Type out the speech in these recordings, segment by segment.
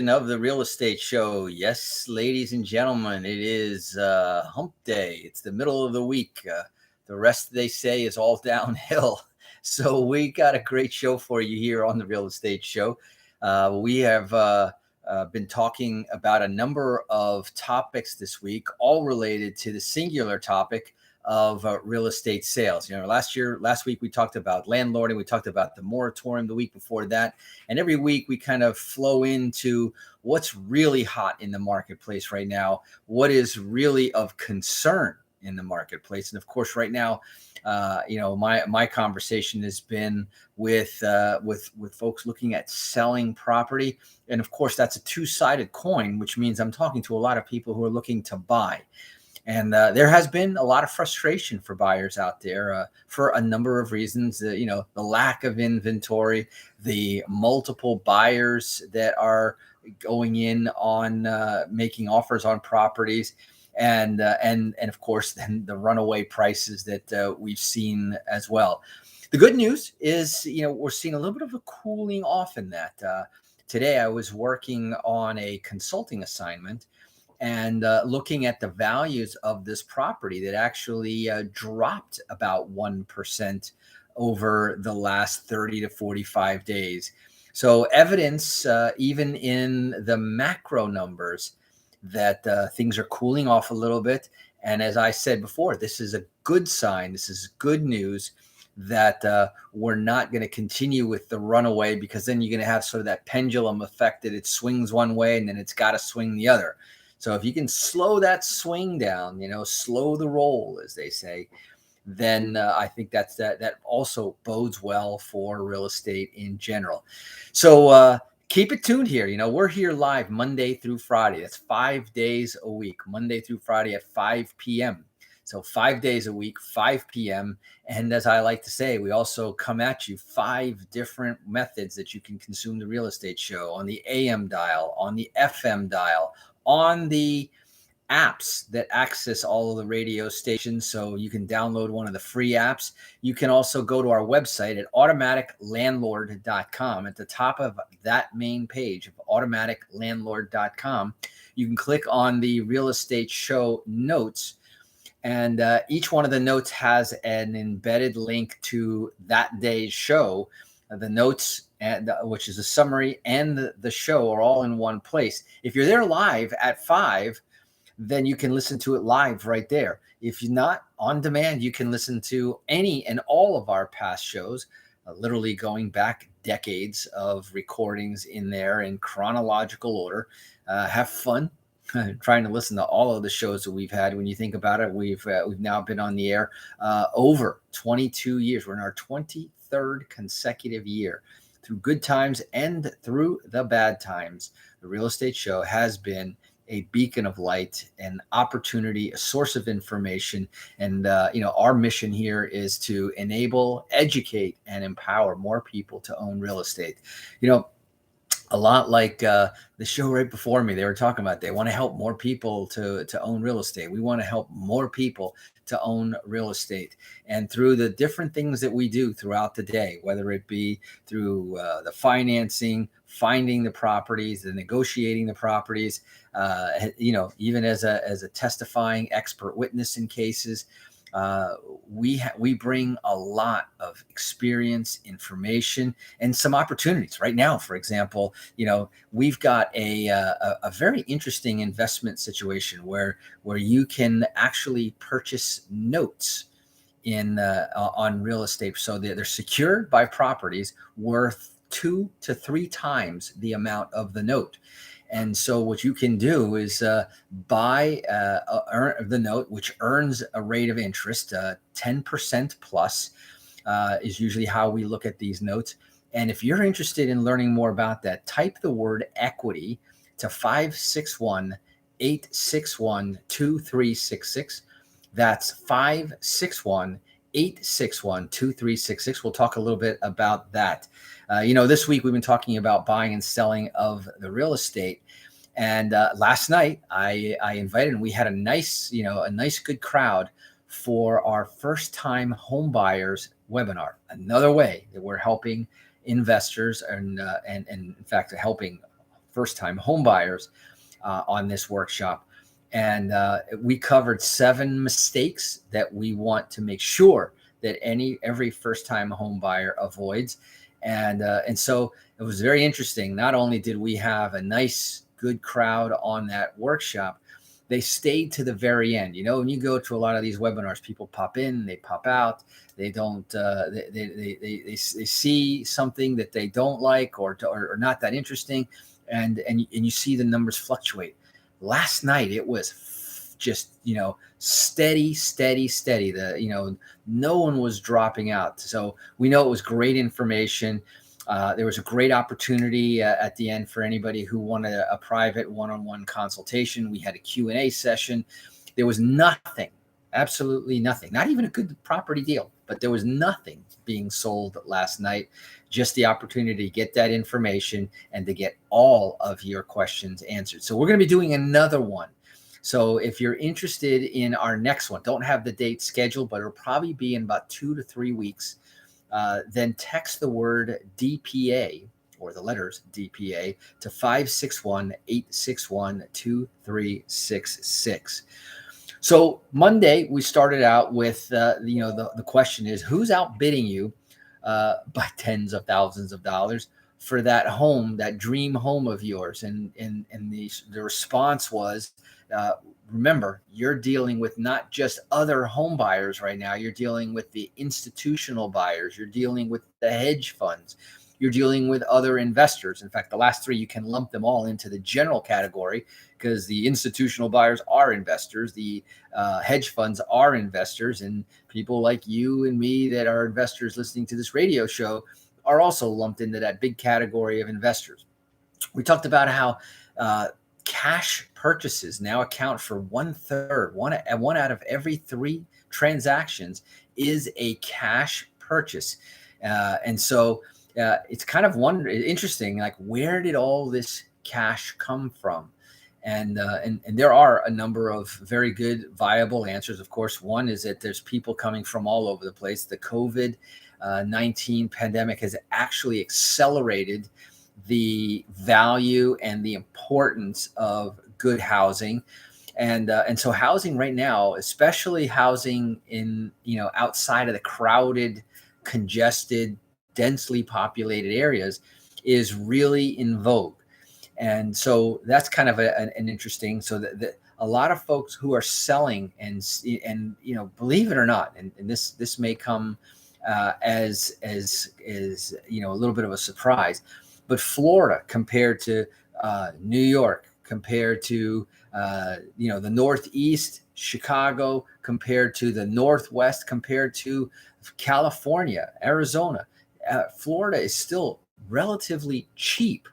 Of the real estate show. Yes, ladies and gentlemen, it is hump day. It's the middle of the week. The rest, they say, is all downhill. So we got a great show for you here on the real estate show. We have been talking about a number of topics this week, all related to the singular topic of real estate sales. Last week we talked about landlording, we talked about the moratorium the week before that, and every week we kind of flow into what's really hot in the marketplace right now, what is really of concern in the marketplace. And of course, right now, my conversation has been with folks looking at selling property, and of course, that's a two-sided coin, which means I'm talking to a lot of people who are looking to buy. And there has been a lot of frustration for buyers out there for a number of reasons. The lack of inventory, the multiple buyers that are going in on making offers on properties, and of course, then the runaway prices that we've seen as well. The good news is, we're seeing a little bit of a cooling off in that. Today, I was working on a consulting assignment and looking at the values of this property that actually dropped about 1% over the last 30 to 45 days. So evidence, even in the macro numbers, that things are cooling off a little bit. And as I said before, this is a good sign. This is good news that we're not going to continue with the runaway, because then you're going to have sort of that pendulum effect that it swings one way and then it's got to swing the other. So if you can slow that swing down, slow the roll, as they say, then I think that also bodes well for real estate in general. So keep it tuned here. We're here live Monday through Friday. That's 5 days a week, Monday through Friday at 5 p.m. So 5 days a week, 5 p.m. And as I like to say, we also come at you 5 different methods that you can consume the real estate show: on the AM dial, on the FM dial, on the apps that access all of the radio stations. So you can download one of the free apps. You can also go to our website at automaticlandlord.com. At the top of that main page of automaticlandlord.com, you can click on the real estate show notes. And each one of the notes has an embedded link to that day's show. The notes, which is a summary, and the show are all in one place. If you're there live at 5, then you can listen to it live right there. If you're not on demand, you can listen to any and all of our past shows, literally going back decades of recordings in there in chronological order. Have fun trying to listen to all of the shows that we've had. When you think about it, we've now been on the air over 22 years. We're in our 23rd consecutive year. Through good times and through the bad times, the Real Estate Show has been a beacon of light, an opportunity, a source of information. And, our mission here is to enable, educate, and empower more people to own real estate. A lot like the show right before me, they were talking about they want to help more people to own real estate. We want to help more people to own real estate. And through the different things that we do throughout the day, whether it be through the financing, finding the properties, the negotiating the properties, even as a testifying expert witness in cases, we bring a lot of experience, information, and some opportunities. Right now, for example, we've got a very interesting investment situation where you can actually purchase notes on real estate, so they're secured by properties worth 2 to 3 times the amount of the note. And so what you can do is buy the note, which earns a rate of interest, 10% plus is usually how we look at these notes. And if you're interested in learning more about that, type the word equity to 561-861-2366. That's 561-861-2366. We'll talk a little bit about that. This week we've been talking about buying and selling of the real estate. And last night I invited, and we had a nice good crowd for our first time home buyers webinar. Another way that we're helping investors and in fact helping first-time home buyers on this workshop. And we covered 7 mistakes that we want to make sure that every first-time home buyer avoids. And so it was very interesting. Not only did we have a nice, good crowd on that workshop, they stayed to the very end. You know, when you go to a lot of these webinars, people pop in, they pop out. They don't. They see something that they don't like or not that interesting, and you see the numbers fluctuate. Last night it was just steady. No one was dropping out. So we know it was great information. There was a great opportunity at the end for anybody who wanted a private one-on-one consultation. We had a Q&A session. There was nothing, absolutely nothing, not even a good property deal, but there was nothing being sold last night. Just the opportunity to get that information and to get all of your questions answered. So we're going to be doing another one. So if you're interested in our next one, don't have the date scheduled, but it'll probably be in about 2 to 3 weeks. Then text the word DPA or the letters DPA to 561-861-2366. So Monday we started out with the question is, who's outbidding you by tens of thousands of dollars for that home, that dream home of yours? And the response was, remember, you're dealing with not just other home buyers right now. You're dealing with the institutional buyers. You're dealing with the hedge funds. You're dealing with other investors. In fact, the last 3, you can lump them all into the general category, because the institutional buyers are investors. The hedge funds are investors, and people like you and me that are investors listening to this radio show are also lumped into that big category of investors. We talked about how cash purchases now account for 1/3, one out of every 3 transactions is a cash purchase. And so it's kind of interesting, like, where did all this cash come from? And there are a number of very good, viable answers. Of course, one is that there's people coming from all over the place. The COVID-19 pandemic has actually accelerated the value and the importance of good housing. And so housing right now, especially housing in, outside of the crowded, congested, densely populated areas, is really in vogue. And so that's kind of an interesting, so that a lot of folks who are selling and believe it or not, and this may come as a little bit of a surprise, but Florida compared to New York, compared to the Northeast, Chicago, compared to the Northwest, compared to California, Arizona, Florida is still relatively cheap.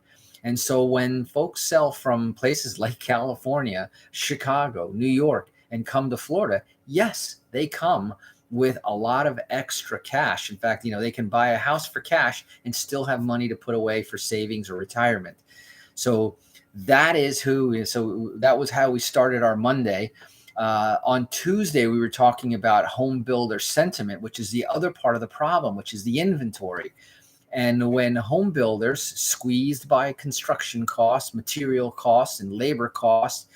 And so when folks sell from places like California, Chicago, New York, and come to Florida, yes, they come with a lot of extra cash. In fact, they can buy a house for cash and still have money to put away for savings or retirement. So that was how we started our Monday. On Tuesday, we were talking about home builder sentiment, which is the other part of the problem, which is the inventory. And when home builders, squeezed by construction costs, material costs, and labor costs,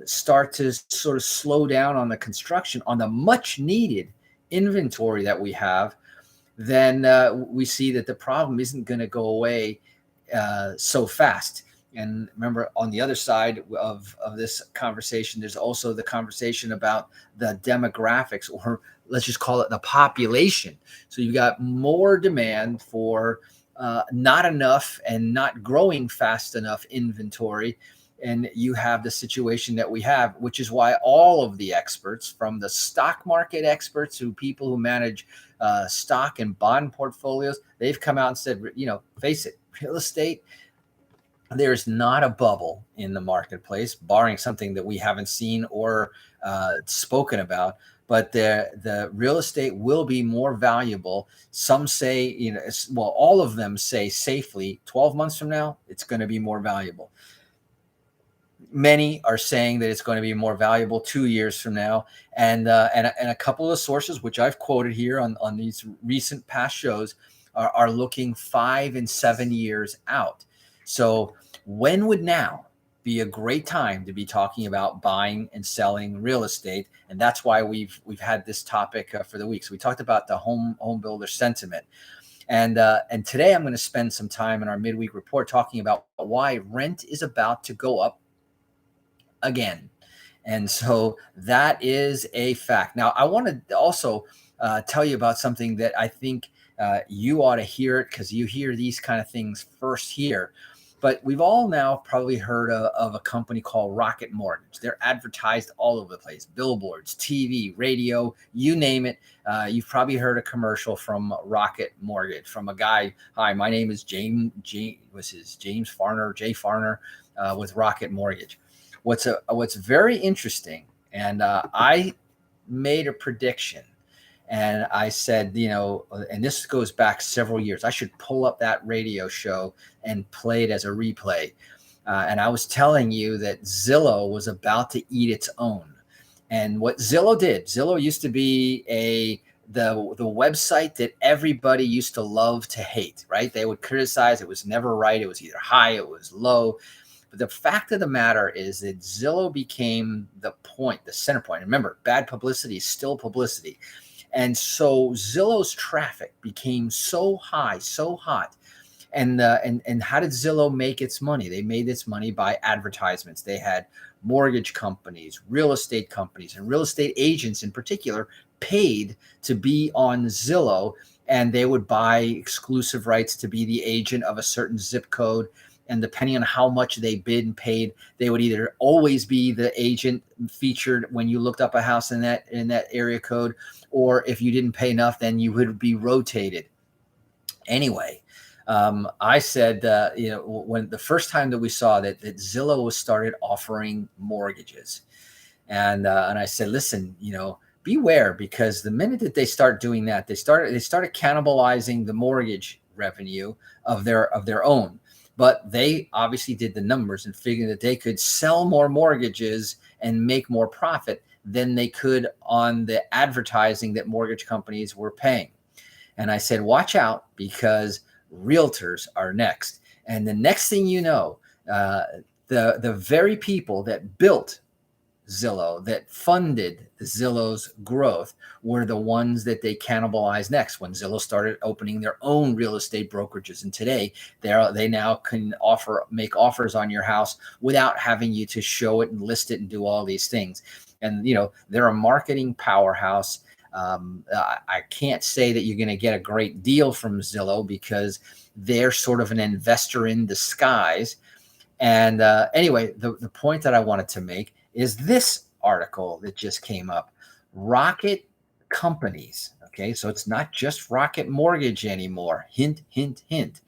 start to sort of slow down on the construction, on the much needed inventory that we have, then we see that the problem isn't going to go away so fast. And remember, on the other side of this conversation, there's also the conversation about the demographics, or let's just call it the population. So you've got more demand for not enough and not growing fast enough inventory. And you have the situation that we have, which is why all of the experts, from the stock market experts to people who manage stock and bond portfolios, they've come out and said, face it, real estate, there's not a bubble in the marketplace, barring something that we haven't seen or spoken about. But the real estate will be more valuable. Some say, all of them say safely, 12 months from now, it's going to be more valuable. Many are saying that it's going to be more valuable 2 years from now. And a couple of sources, which I've quoted here on these recent past shows, are looking 5 and 7 years out. So when would now be a great time to be talking about buying and selling real estate? And that's why we've had this topic for the week. So we talked about the home builder sentiment. And today I'm going to spend some time in our midweek report talking about why rent is about to go up again. And so that is a fact. Now, I want to also tell you about something that I think you ought to hear it, because you hear these kind of things first here. But we've all now probably heard of a company called Rocket Mortgage. They're advertised all over the place: billboards, TV, radio, you name it. You've probably heard a commercial from Rocket Mortgage from a guy. Hi, my name is James Farner, Jay Farner, with Rocket Mortgage. What's very interesting, and I made a prediction, and I said, and this goes back several years. I should pull up that radio show and play it as a replay. And I was telling you that Zillow was about to eat its own. And what Zillow did, Zillow used to be the website that everybody used to love to hate, right? They would criticize. It was never right. It was either high, it was low. But the fact of the matter is that Zillow became the center point. Remember, bad publicity is still publicity. And so Zillow's traffic became so high, so hot. And how did Zillow make its money? They made its money by advertisements. They had mortgage companies, real estate companies, and real estate agents in particular paid to be on Zillow, and they would buy exclusive rights to be the agent of a certain zip code. And depending on how much they bid and paid, they would either always be the agent featured when you looked up a house in that area code, or if you didn't pay enough, then you would be rotated. Anyway, I said, when the first time that we saw that Zillow was started offering mortgages, and I said, listen, beware, because the minute that they start doing that, they started cannibalizing the mortgage revenue of their own. But they obviously did the numbers and figured that they could sell more mortgages and make more profit than they could on the advertising that mortgage companies were paying. And I said, watch out, because realtors are next. And the next thing you know, the very people that built Zillow, that funded Zillow's growth, were the ones that they cannibalized next when Zillow started opening their own real estate brokerages. And today they now can make offers on your house without having you to show it and list it and do all these things. And they're a marketing powerhouse. I can't say that you're going to get a great deal from Zillow, because they're sort of an investor in disguise. And anyway, the point that I wanted to make is this article that just came up. Rocket companies, okay, so it's not just Rocket Mortgage anymore. Hint, hint, hint.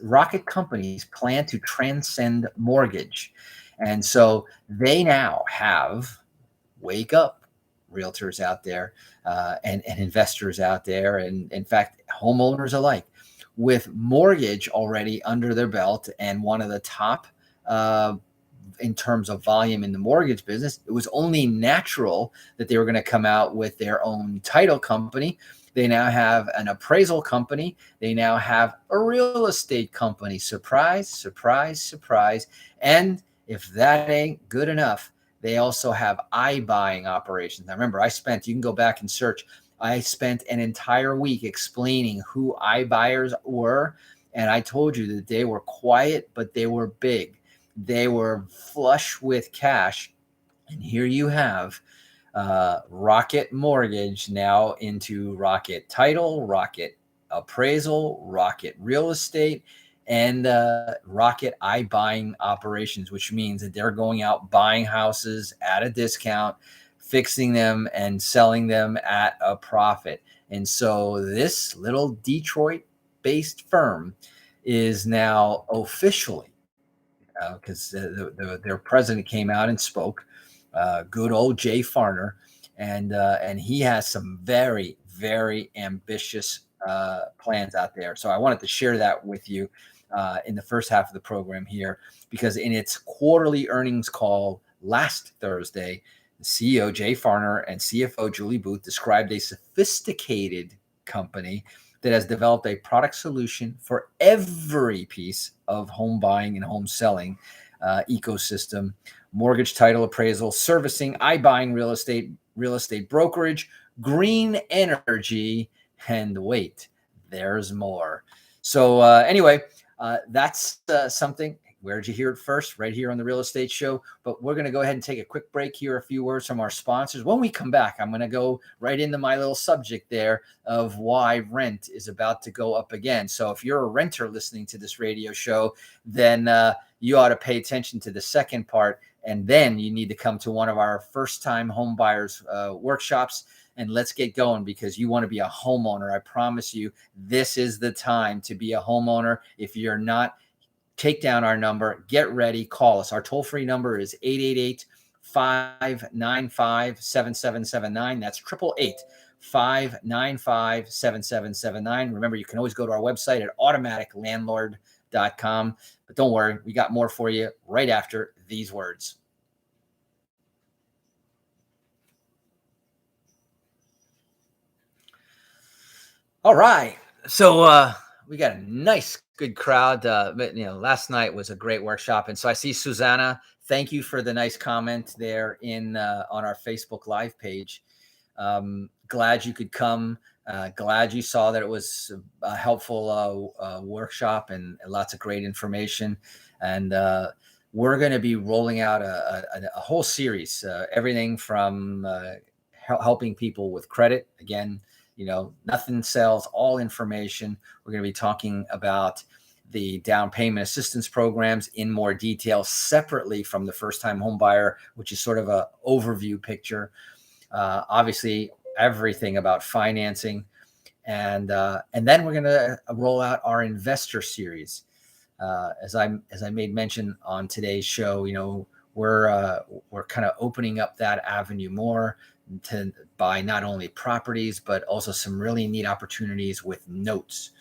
Rocket companies plan to transcend mortgage. And so they now have, wake up, realtors out there, and investors out there, and in fact, homeowners alike, with mortgage already under their belt, and one of the top in terms of volume in the mortgage business. It was only natural that they were going to come out with their own title company. They now have an appraisal company. They now have a real estate company. Surprise, surprise, surprise. And if that ain't good enough, they also have iBuying operations. Now remember, you can go back and search. I spent an entire week explaining who iBuyers were. And I told you that they were quiet, but they were big. They were flush with cash. And here you have Rocket Mortgage now into Rocket Title, Rocket Appraisal, Rocket Real Estate, and Rocket iBuying operations, which means that they're going out buying houses at a discount, fixing them and selling them at a profit. And so this little Detroit-based firm is now officially, because their president came out and spoke, good old Jay Farner, and he has some very, very ambitious plans out there. So I wanted to share that with you in the first half of the program here, because in its quarterly earnings call last Thursday, the CEO Jay Farner and CFO Julie Booth described a sophisticated company that has developed a product solution for every piece of home buying and home selling ecosystem. Mortgage, title, appraisal, servicing, iBuying, real estate brokerage, green energy, and wait, there's more. So anyway, that's something. Where'd you hear it first? Right here on the Real Estate Show. But we're going to go ahead and take a quick break here. A few words from our sponsors. When we come back, I'm going to go right into my little subject there of why rent is about to go up again. So if you're a renter listening to this radio show, then you ought to pay attention to the second part. And then you need to come to one of our first-time home buyers workshops. And let's get going, because you want to be a homeowner. I promise you, this is the time to be a homeowner. If you're not, take down our number, get ready, call us. Our toll-free number is 888-595-7779. That's 888-595-7779. Remember, you can always go to our website at automaticlandlord.com. But don't worry, we got more for you right after these words. All right. So we got a nice, good crowd. But last night was a great workshop. And so I see Susanna. Thank you for the nice comment there on our Facebook Live page. Glad you could come. Glad you saw that it was a helpful workshop and lots of great information. And we're going to be rolling out a whole series, everything from helping people with credit. Again, nothing sells, all information. We're going to be talking about the down payment assistance programs in more detail, separately from the first-time home buyer, which is sort of an overview picture. Obviously, everything about financing, and then we're going to roll out our investor series. As I made mention on today's show, we're kind of opening up that avenue more to buy not only properties, but also some really neat opportunities with notes.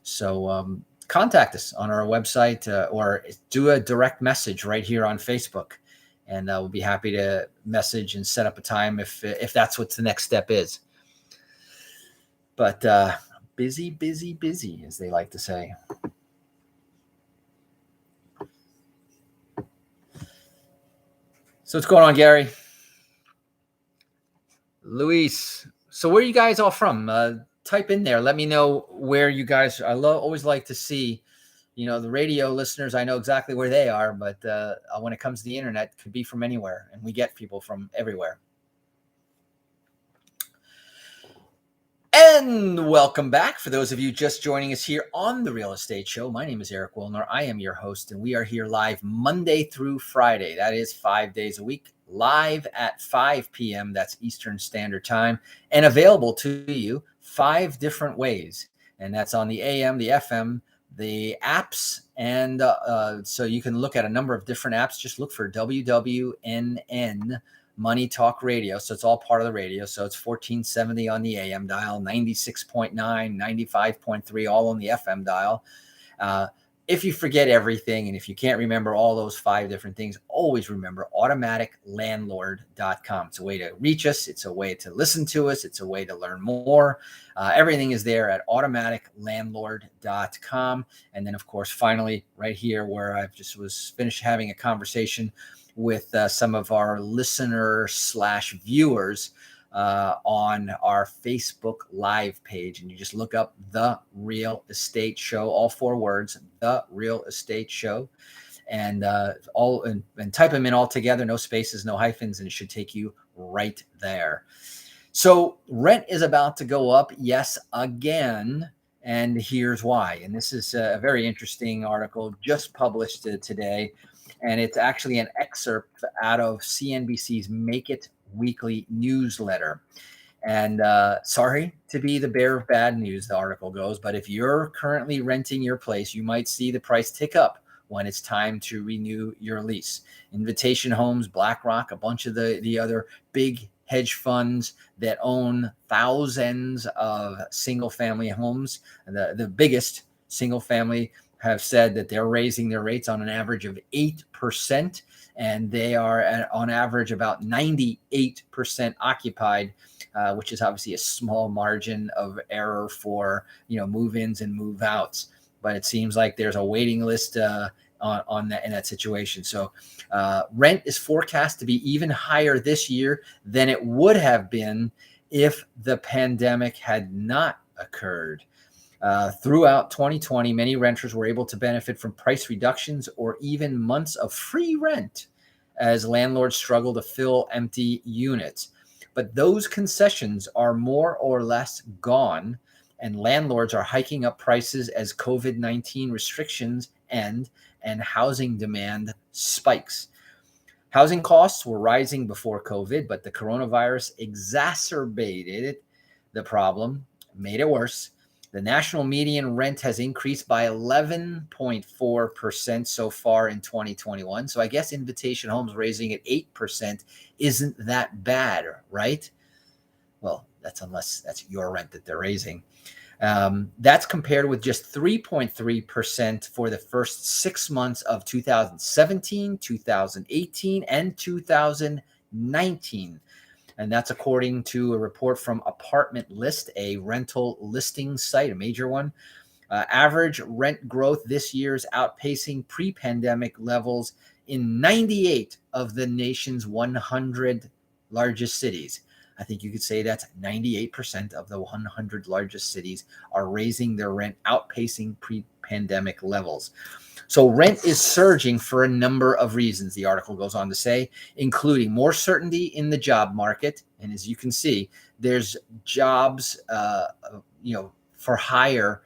So contact us on our website or do a direct message right here on Facebook. And we'll be happy to message and set up a time if that's what the next step is. But busy, busy, busy, as they like to say. So what's going on, Gary? Luis. So where are you guys all from? Type in there. Let me know where you guys are. Always like to see, the radio listeners. I know exactly where they are, but when it comes to the internet, it could be from anywhere, and we get people from everywhere. And welcome back. For those of you just joining us here on the Real Estate Show, my name is Eric Willner. I am your host, and we are here live Monday through Friday. That is 5 days a week, live at 5 p.m. That's Eastern Standard Time, and available to you 5 different ways. And that's on the AM, the FM, the apps. And so you can look at a number of different apps. Just look for WWNN Money Talk Radio. So it's all part of the radio. So it's 1470 on the AM dial, 96.9, 95.3, all on the FM dial. If you forget everything and if you can't remember all those 5 different things, always remember automaticlandlord.com. It's a way to reach us. It's a way to listen to us. It's a way to learn more. Everything is there at automaticlandlord.com. And then, of course, finally, right here where I just was finished having a conversation with some of our listener/viewers on our Facebook Live page. And you just look up The Real Estate Show, all 4 words, The Real Estate Show, and type them in all together, no spaces, no hyphens, and it should take you right there. So rent is about to go up, yes, again. And here's why. And this is a very interesting article just published today. And it's actually an excerpt out of CNBC's Make It weekly newsletter. And sorry to be the bearer of bad news, the article goes, but if you're currently renting your place, you might see the price tick up when it's time to renew your lease. Invitation Homes, BlackRock, a bunch of the other big hedge funds that own thousands of single-family homes, the biggest single-family, have said that they're raising their rates on an average of 8%, and they are on average about 98% occupied, which is obviously a small margin of error for move-ins and move-outs. but it seems like there's a waiting list on that in that situation. So rent is forecast to be even higher this year than it would have been if the pandemic had not occurred. Throughout 2020, many renters were able to benefit from price reductions or even months of free rent as landlords struggle to fill empty units. But those concessions are more or less gone, and landlords are hiking up prices as COVID-19 restrictions end and housing demand spikes. Housing costs were rising before COVID, but the coronavirus exacerbated the problem, made it worse. The national median rent has increased by 11.4% so far in 2021. So I guess Invitation Homes raising it 8% isn't that bad, right? Well, that's unless that's your rent that they're raising. That's compared with just 3.3% for the first 6 months of 2017, 2018, and 2019. And that's according to a report from Apartment List, a rental listing site, a major one. Average rent growth this year is outpacing pre-pandemic levels in 98 of the nation's 100 largest cities. I think you could say that's 98% of the 100 largest cities are raising their rent, outpacing pre-pandemic levels. So rent is surging for a number of reasons, the article goes on to say, including more certainty in the job market. And as you can see, there's jobs, for hire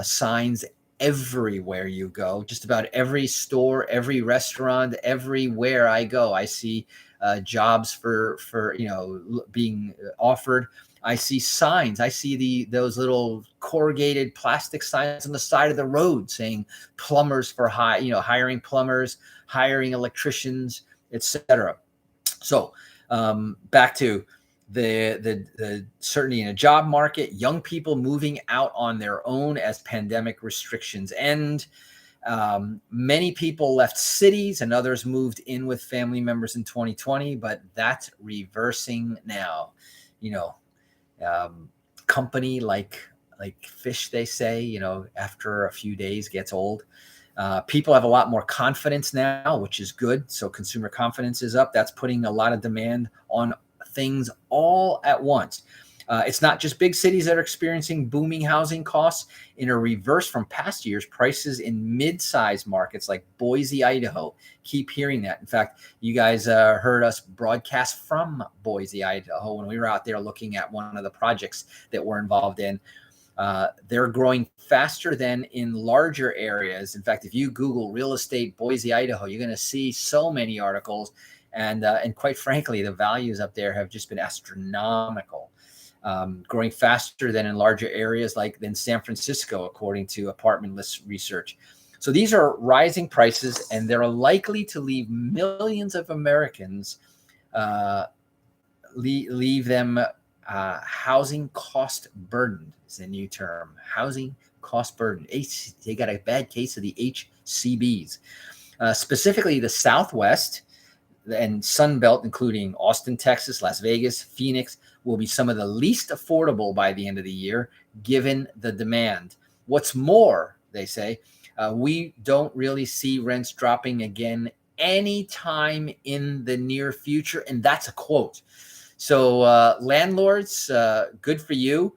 signs everywhere you go. Just about every store, every restaurant, everywhere I go, I see jobs for being offered. I see signs. I see those little corrugated plastic signs on the side of the road saying plumbers for hiring plumbers, hiring electricians, etc. So back to the certainty in a job market, young people moving out on their own as pandemic restrictions end. Many people left cities and others moved in with family members in 2020, but that's reversing now. Company like fish, they say, after a few days gets old. People have a lot more confidence now, which is good. So consumer confidence is up. That's putting a lot of demand on things all at once. It's not just big cities that are experiencing booming housing costs. In a reverse from past years, prices in mid-sized markets like Boise, Idaho, keep hearing that. In fact, you guys heard us broadcast from Boise, Idaho, when we were out there looking at one of the projects that we're involved in. They're growing faster than in larger areas. In fact, if you Google real estate Boise, Idaho, you're going to see so many articles. And quite frankly, the values up there have just been astronomical. Growing faster than in larger areas than San Francisco, according to Apartment List research. So these are rising prices, and they're likely to leave millions of Americans, leave them housing cost burdened is a new term. Housing cost burden. They got a bad case of the HCBs. Specifically, the Southwest and Sun Belt, including Austin, Texas, Las Vegas, Phoenix, will be some of the least affordable by the end of the year, given the demand. What's more, they say, we don't really see rents dropping again anytime in the near future. And that's a quote. So landlords, good for you.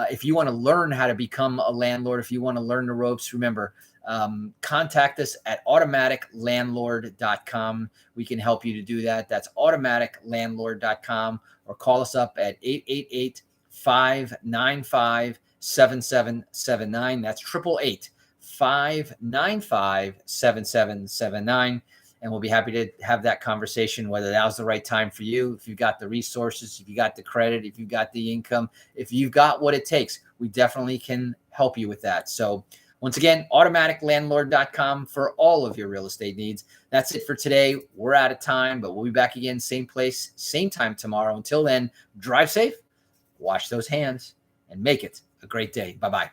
If you want to learn how to become a landlord, if you want to learn the ropes, remember, contact us at automaticlandlord.com. We can help you to do that. That's automaticlandlord.com, or call us up at 888-595-7779. That's 888-595-7779. And we'll be happy to have that conversation, whether now's the right time for you, if you've got the resources, if you got the credit, if you've got the income, if you've got what it takes, we definitely can help you with that. So once again, automaticlandlord.com for all of your real estate needs. That's it for today. We're out of time, but we'll be back again, same place, same time tomorrow. Until then, drive safe, wash those hands, and make it a great day. Bye-bye.